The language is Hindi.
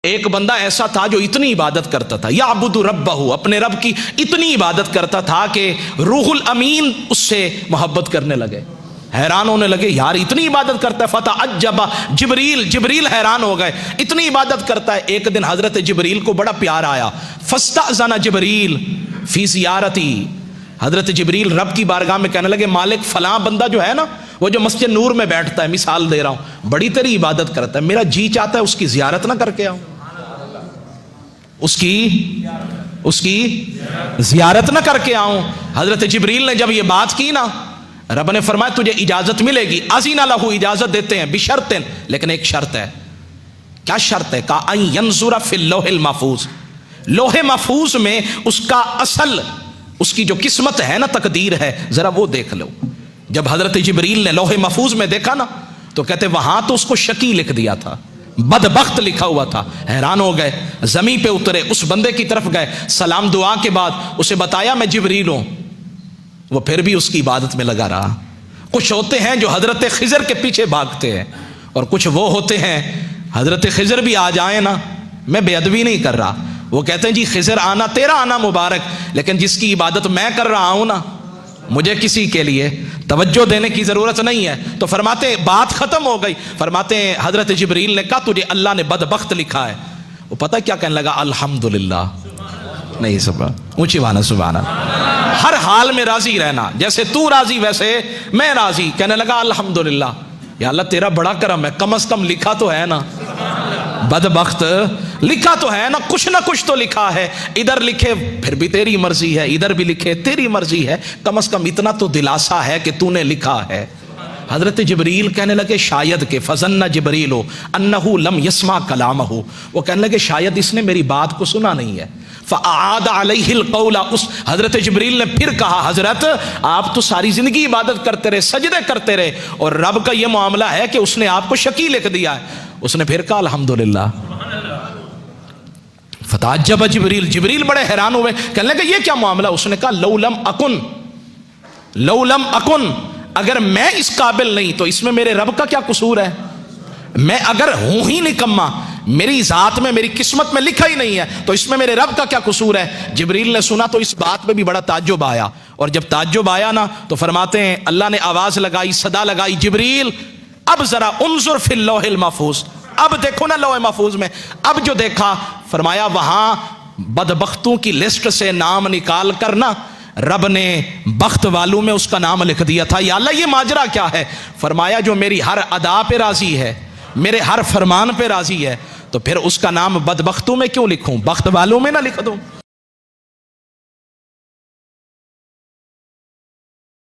एक बंदा ऐसा था जो इतनी इबादत करता था, याबुदु रब्बहु, अपने रब की इतनी इबादत करता था कि रूहुल अमीन उससे मोहब्बत करने लगे, हैरान होने लगे, यार इतनी इबादत करता है। फता अज्जबा जिब्रील हैरान हो गए, इतनी इबादत करता है। एक दिन हजरत जिब्रील को बड़ा प्यार आया, फस्तअज़ना जिब्रील फी ज़ियारती, हजरत जिब्रील रब की बारगाह में कहने लगे, मालिक फलां बंदा जो है ना, वो जो मस्जिद नूर में बैठता है, मिसाल दे रहा हूं, बड़ी तेरी इबादत करता है, मेरा जी चाहता है उसकी जियारत ना करके आऊं, उसकी जियारत ना करके आऊं। हजरत जिब्रील ने जब ये बात की ना, रब ने फरमाया तुझे इजाजत मिलेगी। अज़ीना लहू, इजाजत देते हैं, बिशर्तिन, लेकिन एक शर्त है। क्या शर्त है? का अन यंजुरा फिल लौहिल महफूज, लोहे महफूज में उसका असल, उसकी जो किस्मत है ना, तकदीर है, जरा वो देख लो। जब हजरत जिब्रील ने लोहे महफूज में देखा ना, तो कहते वहां तो उसको शकी लिख दिया था, बदबख्त लिखा हुआ था। हैरान हो गए, जमीन पे उतरे, उस बंदे की तरफ गए, सलाम दुआ के बाद उसे बताया मैं जिब्रील हूं। वो फिर भी उसकी इबादत में लगा रहा। कुछ होते हैं जो हजरत खिजर के पीछे भागते हैं, और कुछ वो होते हैं, हजरत खिजर भी आ जाए ना, मैं बेअदबी नहीं कर रहा, वो कहते हैं जी खिजर आना तेरा आना मुबारक, लेकिन जिसकी इबादत मैं कर रहा हूं ना, मुझे किसी के लिए तवज्जो देने की जरूरत नहीं है। तो फरमाते बात खत्म हो गई। फरमाते हजरत जिब्रील ने कहा तुझे अल्लाह ने बदबख्त लिखा है। वो पता क्या कहने लगा? अल्हम्दुलिल्लाह, नहीं सुबह ऊंची वाना सुभाना, हर हाल में राजी रहना, जैसे तू राजी वैसे मैं राजी। कहने लगा अल्हम्दुलिल्लाह, या अल्लाह तेरा बड़ा करम है, कम से कम लिखा तो है ना, बदबख्त लिखा तो है ना, कुछ तो लिखा है। इधर लिखे फिर भी तेरी मर्जी है, इधर भी लिखे तेरी मर्जी है, कम से कम इतना तो दिलासा है कि तूने लिखा है। हजरत जिब्रील कहने लगे शायद के, फज़न्ना जिब्रील हो अन्नहु लम यस्मा कलामहु, वो कहने लगे शायद इसने मेरी बात को सुना नहीं है। फ़अआद अलैहिल क़ौला, उस हजरत जिब्रील ने फिर कहा हजरत आप तो सारी जिंदगी इबादत करते रहे, सजदे करते रहे, और रब का यह मामला है कि उसने आपको शकी लिख दिया है। उसने फिर कहा अल्हम्दुलिल्लाह। फताअज्जब जिब्रील बड़े हैरान हुए, कहने लगे ये क्या मामला? उसने कहा लौलम अकुन, अगर मैं इस काबिल नहीं तो इसमें मेरे रब का क्या कसूर है? मैं अगर हूं ही निकम्मा, मेरी जात में मेरी किस्मत में लिखा ही नहीं है, तो इसमें मेरे रब का क्या कसूर है? जिब्रील ने सुना तो इस बात में भी बड़ा ताज्जुब आया, और जब ताज्जुब आया ना तो फरमाते हैं अल्लाह ने आवाज लगाई, सदा लगाई, जिब्रील अब जरा उन्जुर फिल लौहिल महफूज, अब देखो ना लौह महफूज में। अब जो देखा, फरमाया वहां बदबख्तों की लिस्ट से नाम निकाल कर ना रब ने बख्त वालों में उसका नाम लिख दिया था। या अल्लाह ये माजरा क्या है? फरमाया जो मेरी हर अदा पे राजी है, मेरे हर फरमान पे राजी है, तो फिर उसका नाम बदबख्तों में क्यों लिखूं, बख्त वालों में ना लिख दूं?